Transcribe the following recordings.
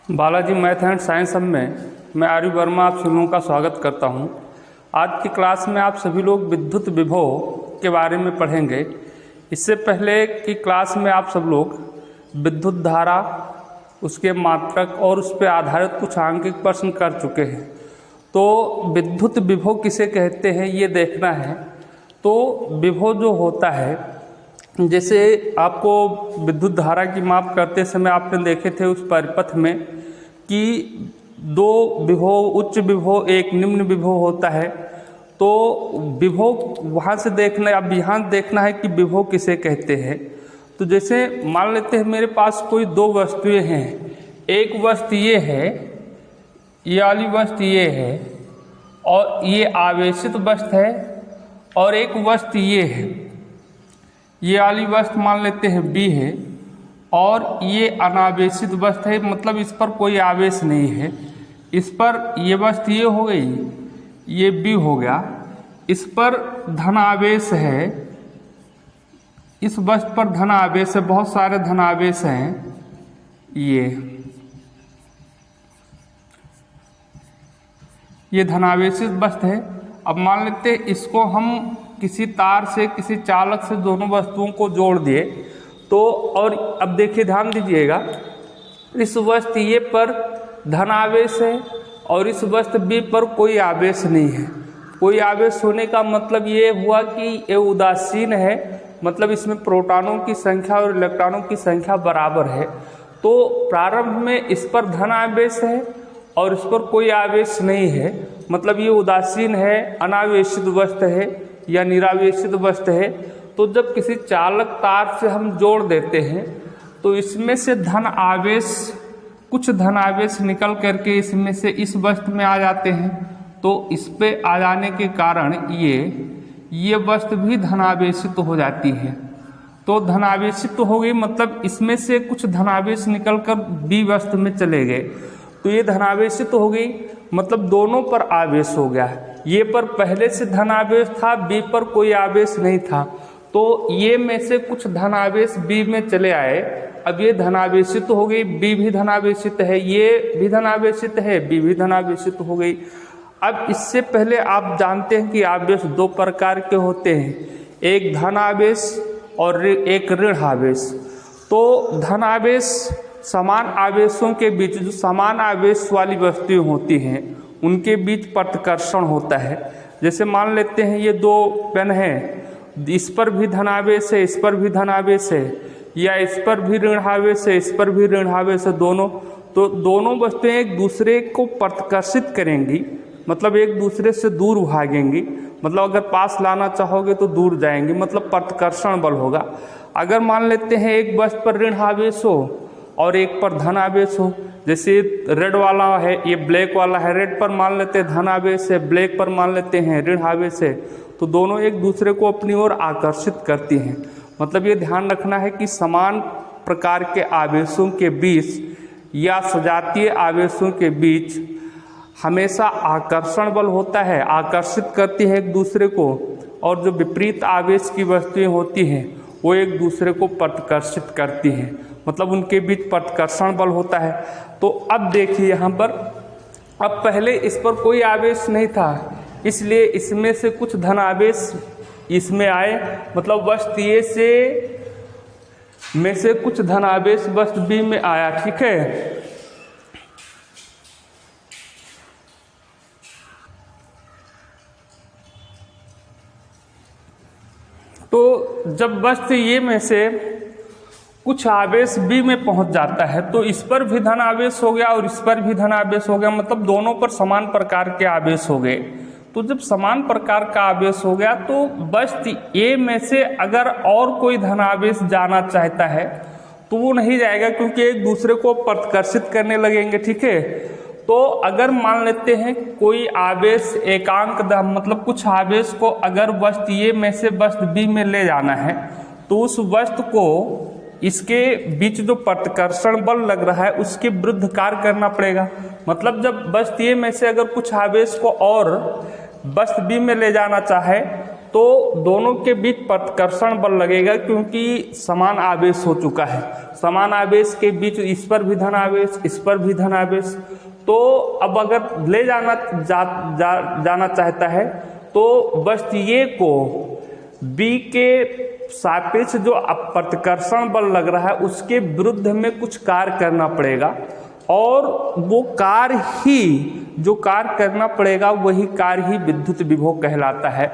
Balaji math and science hub में मैं आर्य वर्मा आप सभी लोगों का स्वागत करता हूं। आज की क्लास में आप सभी लोग विद्युत विभव के बारे में पढ़ेंगे। इससे पहले की क्लास में आप सब लोग विद्युत धारा, उसके मात्रक और उस पर आधारित कुछ आंकिक प्रश्न कर चुके हैं। तो विद्युत विभव किसे कहते हैं ये देखना है। तो विभव जो होता है, जैसे आपको विद्युत धारा की माप करते समय आपने देखे थे उस परिपथ में कि दो विभव, उच्च विभव एक निम्न विभव होता है। तो विभव वहाँ से देखना, अब यहाँ देखना है कि विभव किसे कहते हैं। तो जैसे मान लेते हैं मेरे पास कोई दो वस्तुएं हैं। एक वस्तु ये है, ये वाली वस्तु ये है और ये आवेशित वस्तु है, और एक वस्तु ये है, ये वाली वस्तु मान लेते हैं B है और ये अनावेशित वस्तु है, मतलब इस पर कोई आवेश नहीं है। इस पर ये वस्तु ये हो गई, ये B हो गया, इस पर धनावेश है, इस वस्तु पर धनावेश है, बहुत सारे धनावेश हैं। ये धनावेशित वस्तु है। अब मान लेते हैं इसको हम किसी तार से, किसी चालक से दोनों वस्तुओं को जोड़ दिए तो, और अब देखिए ध्यान दीजिएगा, इस वस्तु ये पर धनावेश है और इस वस्तु B पर कोई आवेश नहीं है। कोई आवेश होने का मतलब ये हुआ कि ये उदासीन है, मतलब इसमें प्रोटॉनों की संख्या और इलेक्ट्रॉनों की संख्या बराबर है। तो प्रारंभ में इस पर धन आवेश है और इस पर कोई आवेश नहीं है, मतलब ये उदासीन है, अनावेशित वस्तु है या निरावेशित वस्तु है। तो जब किसी चालक तार से हम जोड़ देते हैं तो इसमें से धन आवेश, कुछ धन आवेश निकल करके इसमें से इस वस्तु में आ जाते हैं। तो इस पे आ जाने के कारण ये वस्तु भी धनावेशित हो जाती है। तो धनावेशित हो गई, मतलब इसमें से कुछ धनावेश निकलकर B वस्तु में चले गए। तो ये धनावेशित हो गई, मतलब दोनों पर आवेश हो गया। ये पर पहले से धनावेश था, B पर कोई आवेश नहीं था। तो ये में से कुछ धनावेश B में चले आए। अब ये धनावेशित हो गई, B भी धनावेशित है, ये भी धनावेशित है, B भी धनावेशित हो गई। अब इससे पहले आप जानते हैं कि आवेश दो प्रकार के होते हैं, एक धन आवेश और एक ऋण आवेश। तो धन आवेश समान आवेशों के बीच, जो समान आवेश वाली वस्तुएं होती हैं उनके बीच प्रतिकर्षण होता है। जैसे मान लेते हैं ये दो पेन हैं, इस पर भी धनावेश है, इस पर भी धनावेश है, या इस पर भी ऋण आवेश है, इस पर भी ऋण आवेश है, दोनों। तो दोनों वस्तुएं एक दूसरे को प्रतिकर्षित करेंगी, मतलब एक दूसरे से दूर भागेंगी। मतलब अगर पास लाना चाहोगे तो दूर जाएंगी, मतलब प्रतिकर्षण बल होगा। अगर मान लेते हैं एक वस्तु पर ऋण आवेश हो और एक पर धन आवेश हो, जैसे रेड वाला है, ये ब्लैक वाला है, रेड पर मान लेते हैं धन आवेश है, ब्लैक पर मान लेते हैं ऋण आवेश है, तो दोनों एक दूसरे को अपनी ओर आकर्षित करती हैं। मतलब ये ध्यान रखना है कि समान प्रकार के आवेशों के बीच या सजातीय आवेशों के बीच हमेशा आकर्षण बल होता है, आकर्षित करती है एक दूसरे को, और जो विपरीत आवेश की वस्तुएं होती हैं वो एक दूसरे को प्रतिकर्षित करती हैं, मतलब उनके बीच प्रतिकर्षण बल होता है। तो अब देखिए यहाँ पर, अब पहले इस पर कोई आवेश नहीं था, इसलिए इसमें से कुछ धनावेश इसमें आए, मतलब वस्तु ए से में से कुछ धनावेश वस्तु B में आया, ठीक है। तो जब वस्तु ये में से कुछ आवेश B में पहुंच जाता है तो इस पर भी धन आवेश हो गया और इस पर भी धन आवेश हो गया, मतलब दोनों पर समान प्रकार के आवेश हो गए। तो जब समान प्रकार का आवेश हो गया तो वस्तु A में से अगर और कोई धन आवेश जाना चाहता है तो वो नहीं जाएगा, क्योंकि एक दूसरे को प्रतिकर्षित करने लगेंगे, ठीक है। तो अगर मान लेते हैं कोई आवेश एकांक, मतलब कुछ आवेश को अगर वस्तु A में से वस्तु B में ले जाना है तो उस वस्तु को इसके बीच जो प्रतिकर्षण बल लग रहा है उसके विरुद्ध कार्य करना पड़ेगा। मतलब जब वस्तु A में से अगर कुछ आवेश को और वस्तु B में ले जाना चाहे तो तो दोनों के बीच प्रतिकर्षण बल लगेगा, क्योंकि समान आवेश हो चुका है। समान आवेश के बीच इस पर भी धन आवेश, इस पर भी धन आवेश। तो अब अगर ले जाना चाहता है तो बस ये को बी के सापेक्ष जो प्रतिकर्षण बल लग रहा है उसके विरुद्ध में कुछ कार्य करना पड़ेगा, और वो कार्य ही जो कार्य करना पड़ेगा वही कार्य ही विद्युत विभव कहलाता है।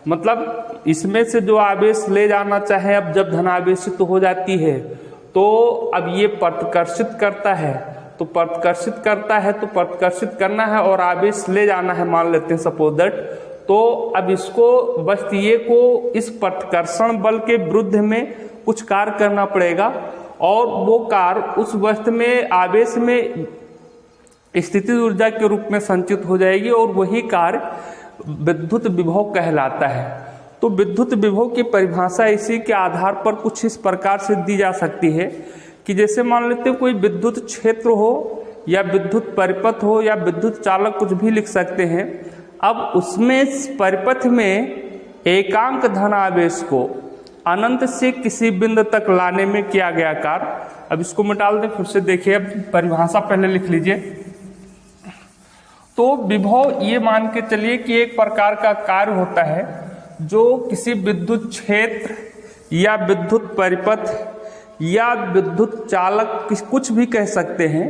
मतलब इसमें से जो आवेश ले जाना चाहे, अब जब धनावेशित हो जाती है तो अब ये प्रतिकर्षित करता है, तो प्रतिकर्षित करता है तो प्रतिकर्षित करना है और आवेश ले जाना है, मान लेते हैं सपोज दैट। तो अब इसको बस ये को इस प्रतिकर्षण बल के विरुद्ध में कुछ कार्य करना पड़ेगा, और वो कार्य उस वस्तु में आवेश में स्थितिज ऊर्जा के रूप में संचित हो जाएगी, और वही कार्य विद्युत विभव कहलाता है। तो विद्युत विभव की परिभाषा इसी के आधार पर कुछ इस प्रकार से दी जा सकती है कि जैसे मान लेते हैं कोई विद्युत क्षेत्र हो या विद्युत परिपथ हो या विद्युत चालक, कुछ भी लिख सकते हैं। अब उसमें परिपथ में एकांक धन आवेश को अनंत से किसी बिंदु तक लाने में किया गया कार्य। अब इसको मिटा दें, फिर से देखिए, अब परिभाषा पहले लिख लीजिए। तो विभव ये मान के चलिए कि एक प्रकार का कार्य होता है जो किसी विद्युत क्षेत्र या विद्युत परिपथ या विद्युत चालक कुछ भी कह सकते हैं,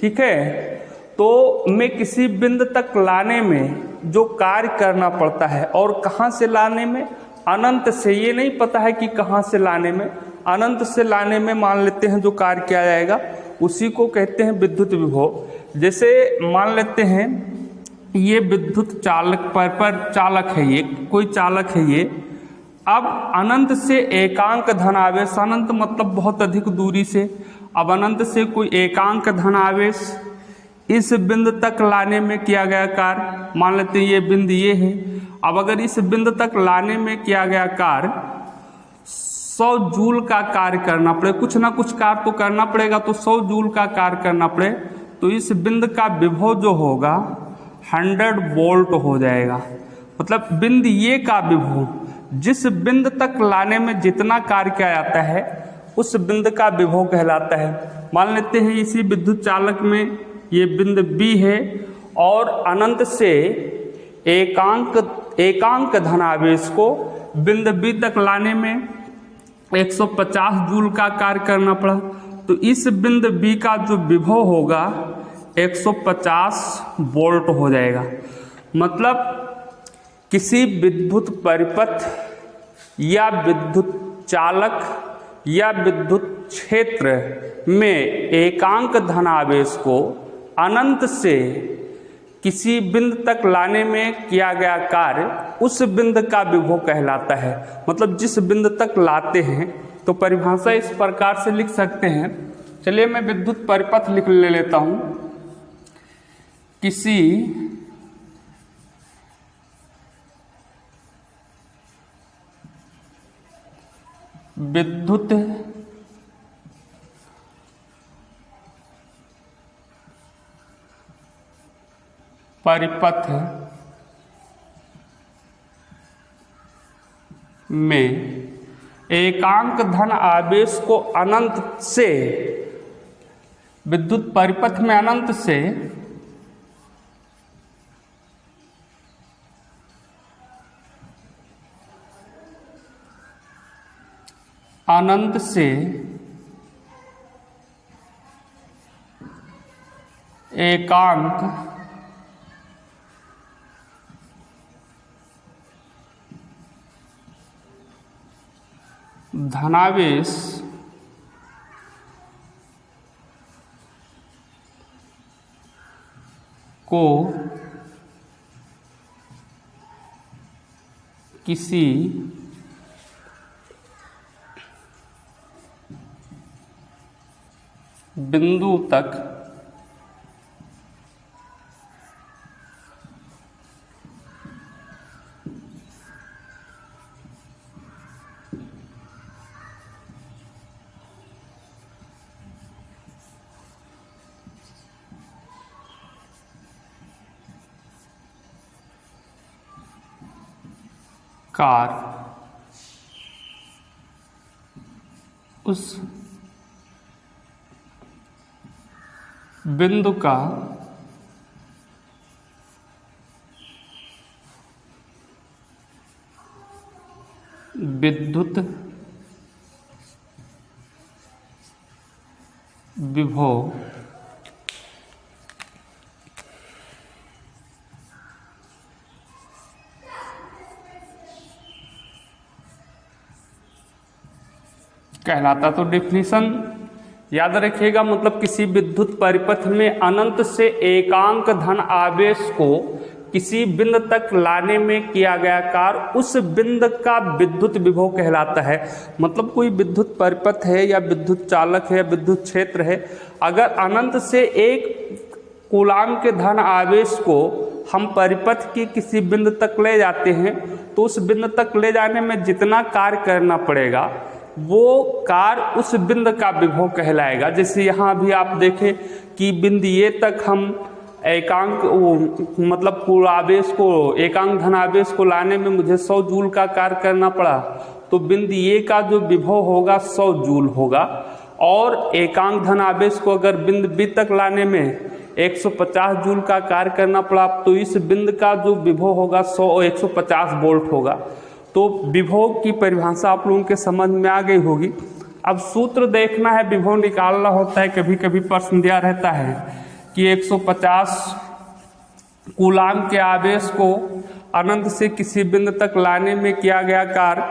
ठीक है। तो मैं किसी बिंदु तक लाने में जो कार्य करना पड़ता है, और कहाँ से लाने में, अनंत से। ये नहीं पता है कि कहाँ से लाने में, अनंत से लाने में मान लेते हैं जो कार्य किया जाएगा उसी को कहते हैं विद्युत विभव। जैसे मान लेते हैं ये विद्युत चालक पर चालक है, ये कोई चालक है ये। अब अनंत से एकांक धन आवेश, अनंत मतलब बहुत अधिक दूरी से, अब अनंत से कोई एकांक धन आवेश इस बिंदु तक लाने में किया गया कार्य, मान लेते हैं ये बिंदु ये है। अब अगर इस बिंदु तक लाने में किया गया कार्य 100 जूल का कार्य करना पड़े, कुछ ना कुछ कार्य तो करना पड़ेगा, तो 100 जूल का कार्य करना पड़े, तो इस बिंदु का विभव जो होगा 100 वोल्ट हो जाएगा। मतलब बिंदु ये का विभव, जिस बिंदु तक लाने में जितना कार्य किया जाता है उस बिंदु का विभव कहलाता है। मान लेते हैं इसी विद्युत चालक में ये बिंदु B है, और अनंत से एकांक धन आवेश को बिंदु B तक लाने में 150 जूल का कार्य करना पड़ा, तो इस बिंदु B का जो विभव होगा 150 वोल्ट हो जाएगा। मतलब किसी विद्युत परिपथ या विद्युत चालक या विद्युत क्षेत्र में एकांक धन आवेश को अनंत से किसी बिंदु तक लाने में किया गया कार्य उस बिंदु का विभव कहलाता है। मतलब जिस बिंदु तक लाते हैं, तो परिभाषा इस प्रकार से लिख सकते हैं। चलिए मैं विद्युत परिपथ ले लेता हूं। किसी विद्युत परिपथ में एकांक धन आवेश को अनंत से, विद्युत परिपथ में अनंत से एकांक धनावेश को किसी बिंदु तक कार उस बिंदु का विद्युत विभव कहलाता। तो डेफिनेशन याद रखिएगा, मतलब किसी विद्युत परिपथ में अनंत से एकांक धन आवेश को किसी बिंदु तक लाने में किया गया कार्य उस बिंदु का विद्युत विभव कहलाता है। मतलब कोई विद्युत परिपथ है या विद्युत चालक है या विद्युत क्षेत्र है, अगर अनंत से एक कूलाम के धन आवेश को हम परिपथ की किसी बिंदु तक ले जाते हैं तो उस बिंदु तक ले जाने में जितना कार्य करना पड़ेगा वो कार्य उस बिंदु का विभव कहलाएगा। जैसे यहाँ भी आप देखें कि बिंदु ए तक हम एकांक मतलब कुल आवेश को एकांक धनावेश को लाने में मुझे 100 जूल का कार्य करना पड़ा, तो बिंदु ए का जो विभव होगा 100 जूल होगा। और एकांक धनावेश को अगर बिंदु बी तक लाने में 150 जूल का कार्य करना पड़ा तो इस बिंदु का जो विभव होगा 150 वोल्ट होगा। तो विभव की परिभाषा आप लोगों के समझ में आ गई होगी। अब सूत्र देखना है, विभव निकालना होता है। कभी कभी प्रश्न दिया रहता है कि 150 कूलाम के आवेश को अनंत से किसी बिंदु तक लाने में किया गया कार्य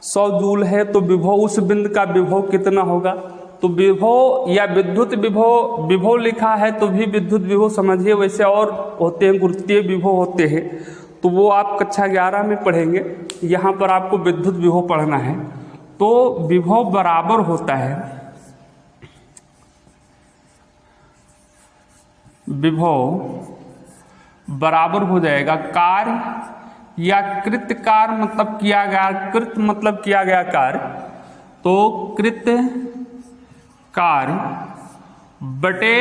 100 जूल है, तो विभव उस बिंदु का विभव कितना होगा। तो विभव या विद्युत विभव लिखा है तो भी विद्युत विभव समझिए, वैसे और होते हैं, गुरुत्वीय विभव होते हैं, तो वो आप कक्षा 11 में पढ़ेंगे। यहाँ पर आपको विद्युत विभव पढ़ना है। तो विभव बराबर होता है, विभव बराबर हो जाएगा कार्य या कृत कार्य, मतलब किया गया, कृत मतलब किया गया कार्य, तो कृत कार्य बटे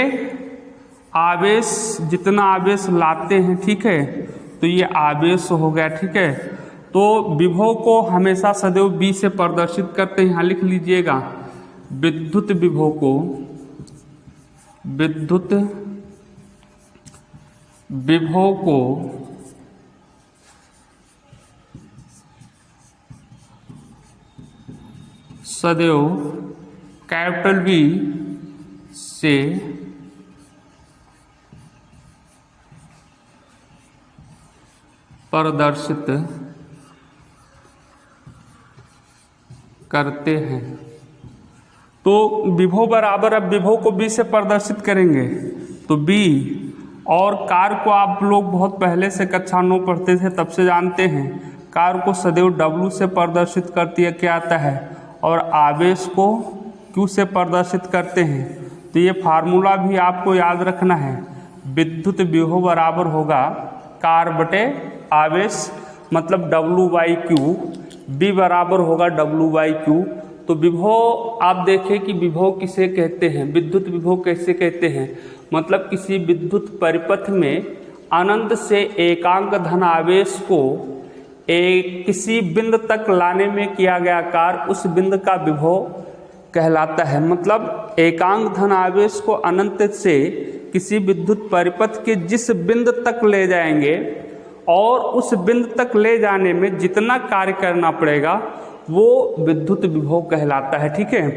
आवेश, जितना आवेश लाते हैं, ठीक है, तो ये आवेश हो गया, ठीक है। तो विभव को हमेशा सदैव बी से प्रदर्शित करते हैं। यहाँ लिख लीजिएगा, विद्युत विभव को सदैव कैपिटल बी से प्रदर्शित करते हैं। तो विभव बराबर, अब विभव को बी से प्रदर्शित करेंगे तो बी, और कार्य को आप लोग बहुत पहले से कक्षा 9 पढ़ते थे तब से जानते हैं, कार्य को सदैव डब्ल्यू से प्रदर्शित करती है, क्या आता है, और आवेश को क्यू से प्रदर्शित करते हैं। तो ये फार्मूला भी आपको याद रखना है, विद्युत विभव बराबर होगा कार्य बटे आवेश, मतलब W/Q, बी बराबर होगा W/Q। तो विभव आप देखें कि विभव किसे कहते हैं, विद्युत विभव कैसे कहते हैं, मतलब किसी विद्युत परिपथ में अनंत से एकांक धन आवेश को किसी बिंदु तक लाने में किया गया कार्य उस बिंदु का विभव कहलाता है। मतलब एकांक धन आवेश को अनंत से किसी विद्युत परिपथ के जिस बिंदु तक ले जाएंगे और उस बिंदु तक ले जाने में जितना कार्य करना पड़ेगा वो विद्युत विभव कहलाता है, ठीक है।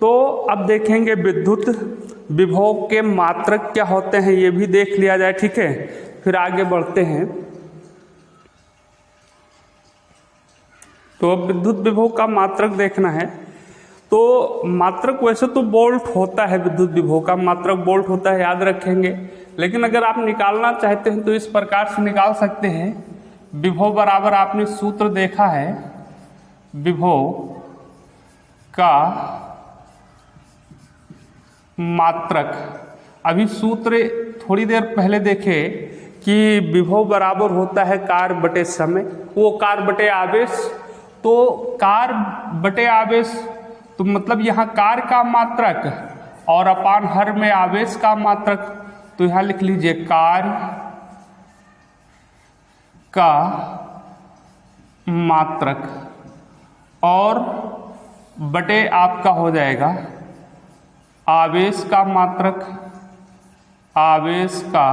तो अब देखेंगे विद्युत विभव के मात्रक क्या होते हैं, ये भी देख लिया जाए, ठीक है, फिर आगे बढ़ते हैं। तो अब विद्युत विभव का मात्रक देखना है। तो मात्रक वैसे तो वोल्ट होता है, विद्युत विभव का मात्रक वोल्ट होता है, याद रखेंगे। लेकिन अगर आप निकालना चाहते हैं तो इस प्रकार से निकाल सकते हैं, विभव बराबर, आपने सूत्र देखा है, विभव का मात्रक। अभी सूत्र थोड़ी देर पहले देखे कि विभव बराबर होता है कार्य बटे समय, वो कार्य बटे आवेश। तो कार्य बटे आवेश, तो मतलब यहाँ कार्य का मात्रक और अपान हर में आवेश का मात्रक। तो यहाँ लिख लीजिए कार्य का मात्रक और बटे आपका हो जाएगा आवेश का मात्रक, आवेश का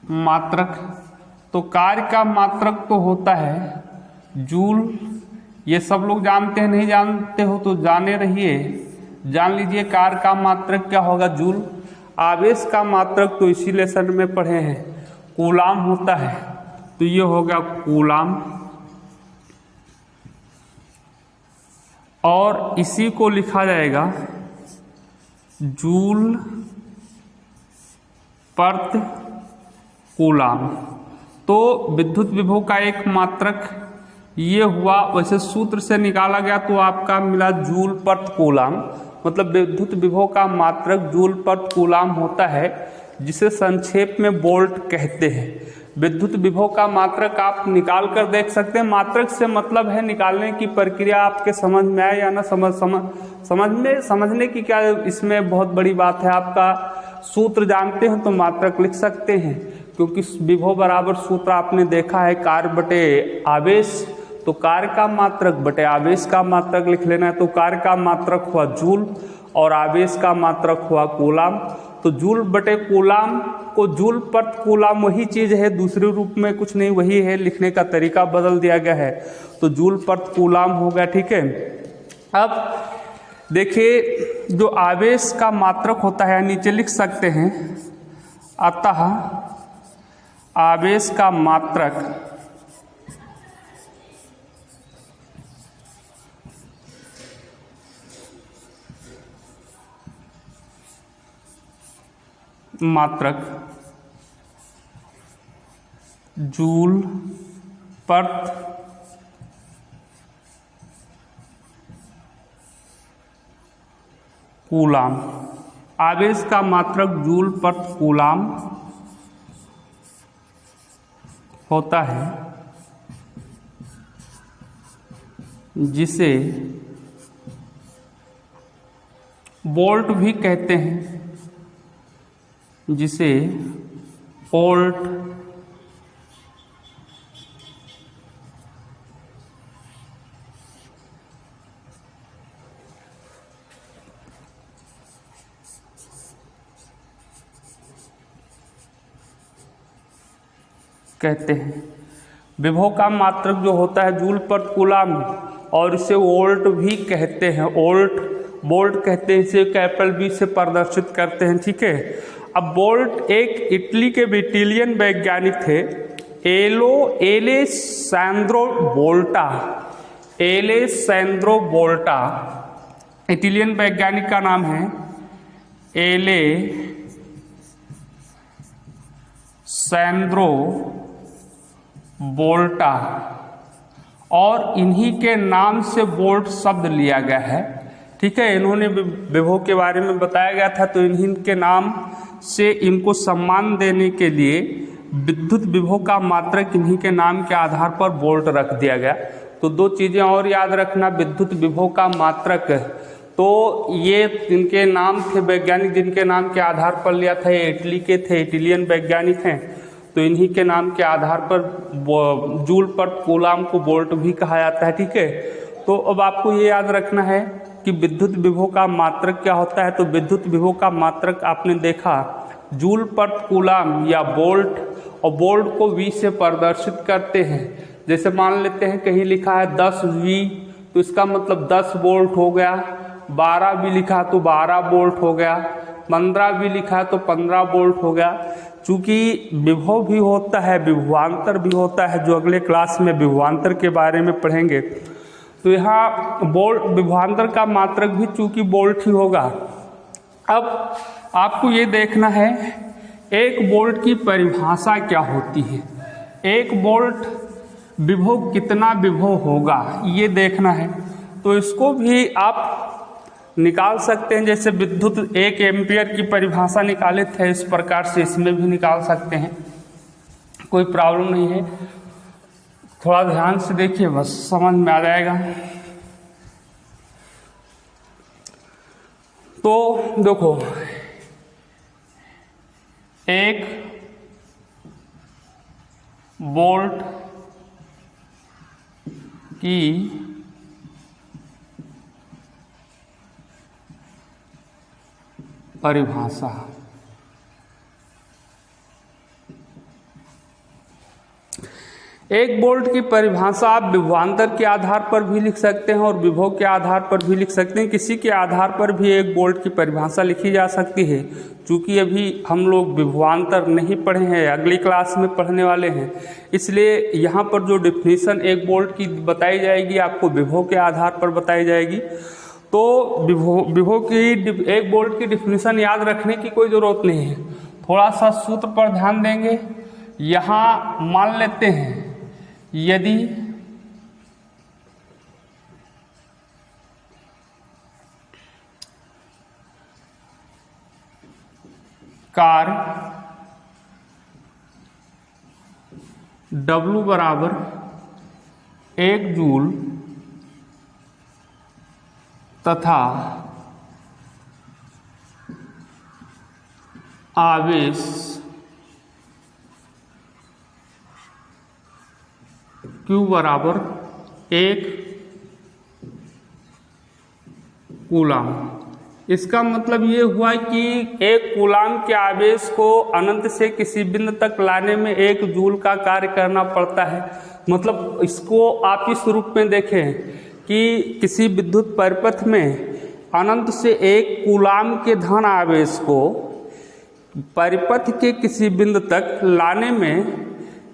मात्रक। तो कार्य का मात्रक तो होता है जूल, ये सब लोग जानते हैं, नहीं जानते हो तो जाने रहिए, जान लीजिए कार्य का मात्रक क्या होगा जूल। आवेश का मात्रक तो इसी लेसन में पढ़े हैं, कूलाम होता है, तो ये होगा कूलाम। और इसी को लिखा जाएगा जूल प्रति कूलाम। तो विद्युत विभव का एक मात्रक ये हुआ, वैसे सूत्र से निकाला गया तो आपका मिला जूल प्रति कूलाम, मतलब विद्युत विभव का मात्रक जूल प्रति कूलाम होता है, जिसे संक्षेप में वोल्ट कहते हैं। विद्युत विभव का मात्रक आप निकाल कर देख सकते हैं। मात्रक से मतलब है निकालने की प्रक्रिया आपके समझ में आए या ना समझने की क्या इसमें बहुत बड़ी बात है। आपका सूत्र जानते हो तो मात्रक लिख सकते हैं, क्योंकि विभव बराबर सूत्र आपने देखा है कार्य बटे आवेश, तो कार्य का मात्रक बटे आवेश का मात्रक लिख लेना है। तो कार्य का मात्रक हुआ जूल और आवेश का मात्रक हुआ कूलाम। तो जूल बटे कूलाम को जूल प्रति कूलाम वही चीज़ है, दूसरे रूप में कुछ नहीं, वही है, लिखने का तरीका बदल दिया गया है, तो जूल प्रति कूलाम हो गया। ठीक है, अब देखिए जो आवेश का मात्रक होता है नीचे लिख सकते हैं, अतः आवेश का मात्रक जूल प्रति कूलाम। आवेश का मात्रक जूल प्रति कूलाम होता है, जिसे वोल्ट भी कहते हैं, जिसे वोल्ट कहते हैं। विभव का मात्रक जो होता है जूल प्रति कूलाम, और इसे वोल्ट भी कहते हैं, वोल्ट कहते हैं, इसे कैपिटल बी से प्रदर्शित करते हैं। ठीक है, अब वोल्ट एक इटली के इटालियन वैज्ञानिक थे, एलेसैंद्रो वोल्टा, इटालियन वैज्ञानिक का नाम है एलेसैंद्रो वोल्टा, और इन्हीं के नाम से वोल्ट शब्द लिया गया है। ठीक है, इन्होंने विभव के बारे में बताया गया था, तो इन्हीं के नाम से इनको सम्मान देने के लिए विद्युत विभव का मात्रक इन्हीं के नाम के आधार पर वोल्ट रख दिया गया। तो दो चीज़ें और याद रखना, विद्युत विभव का मात्रक, तो ये इनके नाम थे वैज्ञानिक जिनके नाम के आधार पर लिया था, ये इटली के थे, इटालियन वैज्ञानिक हैं, तो इन्हीं के नाम के आधार पर जूल प्रति कूलाम को वोल्ट भी कहा जाता है। ठीक है, तो अब आपको ये याद रखना है कि विद्युत विभव का मात्रक क्या होता है। तो विद्युत विभव का मात्रक आपने देखा जूल प्रति कूलाम या वोल्ट, और वोल्ट को V से प्रदर्शित करते हैं। जैसे मान लेते हैं कहीं लिखा है 10V, तो इसका मतलब 10 वोल्ट हो गया, 12 भी लिखा तो 12 वोल्ट हो गया, 15 भी लिखा तो 15 वोल्ट हो गया। चूँकि विभव भी होता है, विभवांतर भी होता है, जो अगले क्लास में विभवांतर के बारे में पढ़ेंगे, तो यहाँ वोल्ट विभवांतर का मात्रक भी चूँकि वोल्ट ही होगा। अब आपको ये देखना है एक वोल्ट की परिभाषा क्या होती है, एक वोल्ट विभव कितना विभव होगा ये देखना है। तो इसको भी आप निकाल सकते हैं, जैसे विद्युत 1 एम्पियर की परिभाषा निकाले थे, इस प्रकार से इसमें भी निकाल सकते हैं, कोई प्रॉब्लम नहीं है। थोड़ा ध्यान से देखिए, बस समझ में आ जाएगा। तो देखो, एक बोल्ट की परिभाषा। एक बोल्ट की परिभाषा आप विभवांतर के आधार पर भी लिख सकते हैं और विभव के आधार पर भी लिख सकते हैं। किसी के आधार पर भी एक बोल्ट की परिभाषा लिखी जा सकती है। चूँकि अभी हम लोग विभवांतर नहीं पढ़े हैं, अगली क्लास में पढ़ने वाले हैं, इसलिए यहाँ पर जो डिफिनीशन एक बोल्ट की बताई जाएगी आपको विभव के आधार पर बताई जाएगी। तो विभव की एक बोल्ट की डिफिनीशन याद रखने की कोई ज़रूरत नहीं है। थोड़ा सा सूत्र पर ध्यान देंगे। यहाँ मान लेते हैं यदि कार W बराबर 1 जूल तथा आवेश Q बराबर 1 कूलाम। इसका मतलब ये हुआ कि एक कूलाम के आवेश को अनंत से किसी बिंदु तक लाने में 1 जूल का कार्य करना पड़ता है। मतलब इसको आप इस रूप में देखें कि किसी विद्युत परिपथ में अनंत से 1 कूलाम के धन आवेश को परिपथ के किसी बिंदु तक लाने में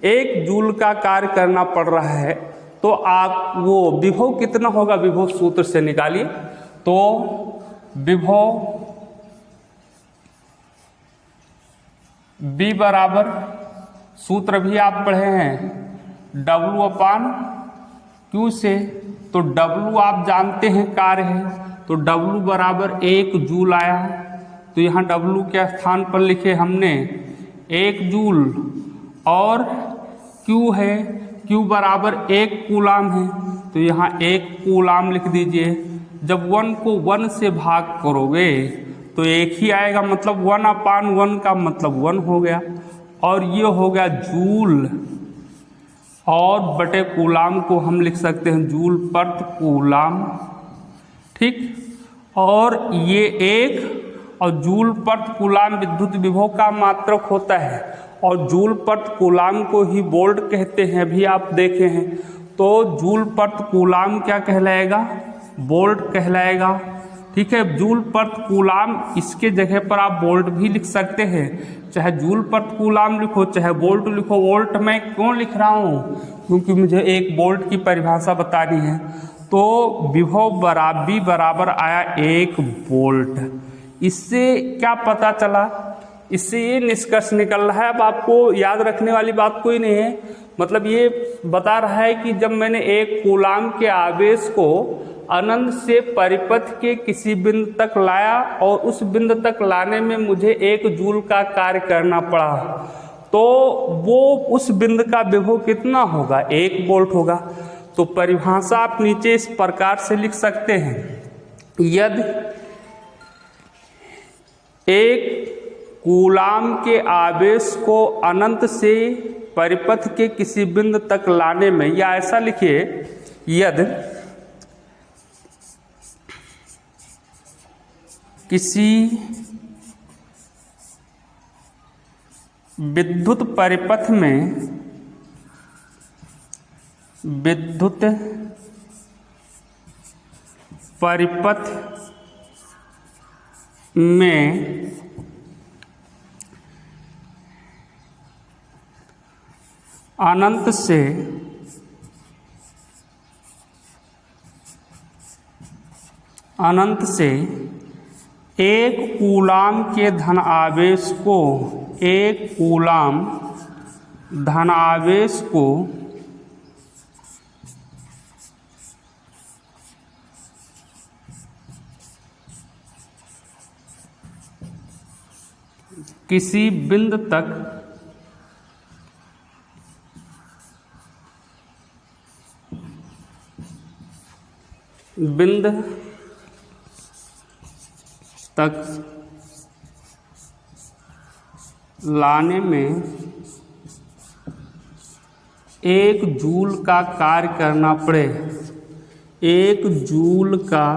1 जूल का कार्य करना पड़ रहा है। तो आप वो विभव कितना होगा, विभव सूत्र से निकालिए। तो विभव B बराबर, सूत्र भी आप पढ़े हैं, W/Q से। तो W आप जानते हैं कार्य है, तो W बराबर 1 जूल आया। तो यहाँ W के स्थान पर लिखे हमने 1 जूल और Q है, Q बराबर 1 कूलाम है, तो यहाँ 1 कूलाम लिख दीजिए। जब 1 को 1 से भाग करोगे तो 1 ही आएगा, मतलब 1/1 का मतलब 1 हो गया। और ये हो गया जूल, और बटे कूलाम को हम लिख सकते हैं जूल प्रति कूलाम, ठीक। और ये 1 और जूल प्रति कूलाम विद्युत विभव का मात्रक होता है, और जूल प्रति कूलाम को ही वोल्ट कहते हैं, अभी आप देखे हैं। तो जूल प्रति कूलाम क्या कहलाएगा, वोल्ट कहलाएगा, ठीक है। जूल प्रति कूलाम, इसके जगह पर आप वोल्ट भी लिख सकते हैं, चाहे जूल प्रति कूलाम लिखो चाहे वोल्ट लिखो। वोल्ट मैं क्यों लिख रहा हूँ, क्योंकि मुझे एक वोल्ट की परिभाषा बतानी है। तो विभव बराबर आया 1 वोल्ट। इससे क्या पता चला, इससे ये निष्कर्ष निकल रहा है, अब आपको याद रखने वाली बात कोई नहीं है, मतलब ये बता रहा है कि जब मैंने 1 कूलाम के आवेश को अनंत से परिपथ के किसी बिंदु तक लाया और उस बिंदु तक लाने में मुझे 1 जूल का कार्य करना पड़ा, तो वो उस बिंदु का विभव कितना होगा, 1 वोल्ट होगा। तो परिभाषा आप नीचे इस प्रकार से लिख सकते हैं, यदि 1 कूलाम के आवेश को अनंत से परिपथ के किसी बिंदु तक लाने में, या ऐसा लिखिए, यदि किसी विद्युत परिपथ में अनंत से 1 कूलाम के धन आवेश को, 1 कूलाम धन आवेश को किसी बिंदु तक लाने में 1 जूल का कार्य करना पड़े, 1 जूल का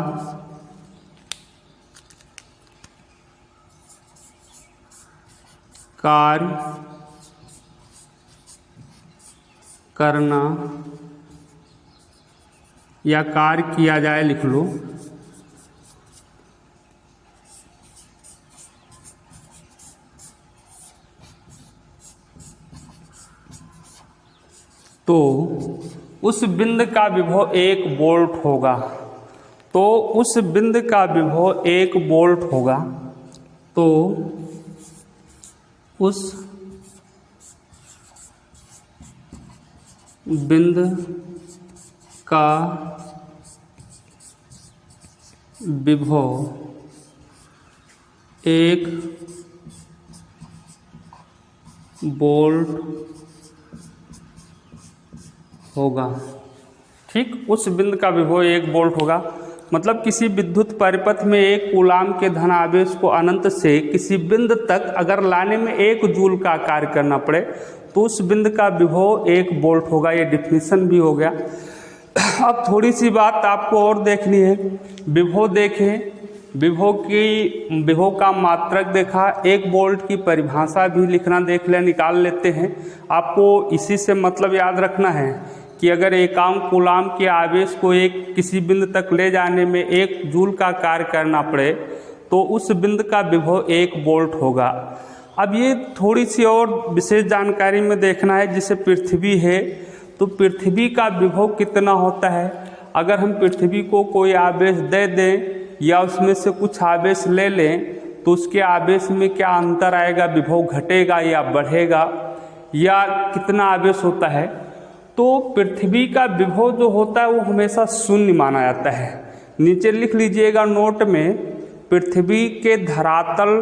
कार्य करना या कार्य किया जाए, लिख लो, तो उस बिंदु का विभव 1 वोल्ट होगा। तो उस बिंदु का विभव 1 वोल्ट होगा। तो उस बिंदु का विभव 1 वोल्ट होगा। ठीक, उस बिंदु का विभव 1 वोल्ट होगा। मतलब किसी विद्युत परिपथ में 1 कूलाम के धनावेश को अनंत से किसी बिंदु तक अगर लाने में 1 जूल का कार्य करना पड़े तो उस बिंदु का विभव 1 वोल्ट होगा। ये डिफिनीशन भी हो गया। अब थोड़ी सी बात आपको और देखनी है। विभव देखें, विभव का मात्रक देखा, 1 वोल्ट की परिभाषा भी लिखना देख लें, निकाल लेते हैं। आपको इसी से मतलब याद रखना है कि अगर एकांक कूलाम के आवेश को किसी बिंदु तक ले जाने में 1 जूल का कार्य करना पड़े तो उस बिंदु का विभव 1 वोल्ट होगा। अब ये थोड़ी सी और विशेष जानकारी में देखना है। जैसे पृथ्वी है तो पृथ्वी का विभव कितना होता है। अगर हम पृथ्वी को कोई आवेश दे दें या उसमें से कुछ आवेश ले लें तो उसके आवेश में क्या अंतर आएगा, विभव घटेगा या बढ़ेगा, या कितना आवेश होता है। तो पृथ्वी का विभव जो होता है वो हमेशा शून्य माना जाता है। नीचे लिख लीजिएगा नोट में, पृथ्वी के धरातल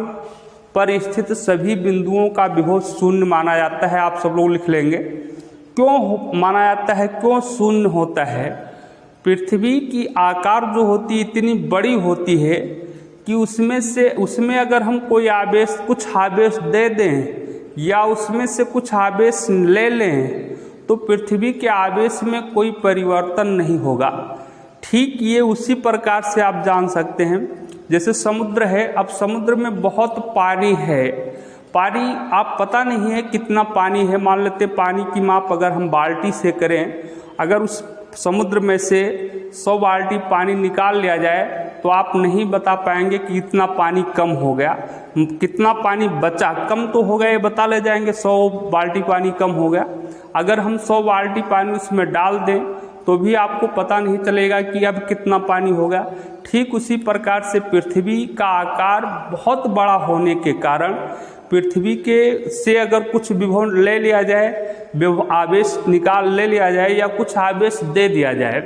पर स्थित सभी बिंदुओं का विभव शून्य माना जाता है। आप सब लोग लिख लेंगे। क्यों माना जाता है, क्यों शून्य होता है। पृथ्वी की आकार जो होती है इतनी बड़ी होती है कि उसमें अगर हम कोई आवेश, कुछ आवेश दे दें या उसमें से कुछ आवेश ले लें तो पृथ्वी के आवेश में कोई परिवर्तन नहीं होगा। ठीक ये उसी प्रकार से आप जान सकते हैं। जैसे समुद्र है, अब समुद्र में बहुत पानी है, पानी आप पता नहीं है कितना पानी है। मान लेते पानी की माप अगर हम बाल्टी से करें, अगर उस समुद्र में से 100 बाल्टी पानी निकाल लिया जाए तो आप नहीं बता पाएंगे कि इतना पानी कम हो गया, कितना पानी बचा, कम तो हो गया ये बता ले जाएंगे 100 बाल्टी पानी कम हो गया। अगर हम 100 बाल्टी पानी उसमें डाल दें तो भी आपको पता नहीं चलेगा कि अब कितना पानी हो गया। ठीक उसी प्रकार से पृथ्वी का आकार बहुत बड़ा होने के कारण पृथ्वी के से अगर कुछ विभव ले लिया जाए, आवेश निकाल ले लिया जाए या कुछ आवेश दे दिया जाए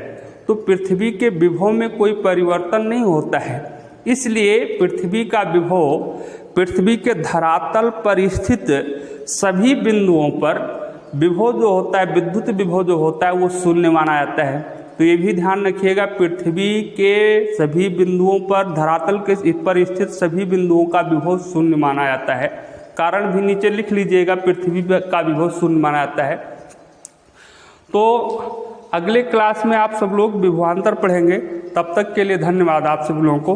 तो पृथ्वी के विभव में कोई परिवर्तन नहीं होता है। इसलिए पृथ्वी का विभव पृथ्वी के धरातल पर स्थित सभी बिंदुओं पर विभव जो होता है, विद्युत विभव जो होता है वो शून्य माना जाता है। तो ये भी ध्यान रखिएगा, पृथ्वी के सभी बिंदुओं पर, धरातल के पर स्थित सभी बिंदुओं का विभव शून्य माना जाता है। कारण भी नीचे लिख लीजिएगा, पृथ्वी का विभव शून्य माना जाता है। तो अगले क्लास में आप सब लोग विभवांतर पढ़ेंगे। तब तक के लिए धन्यवाद आप सब लोगों को।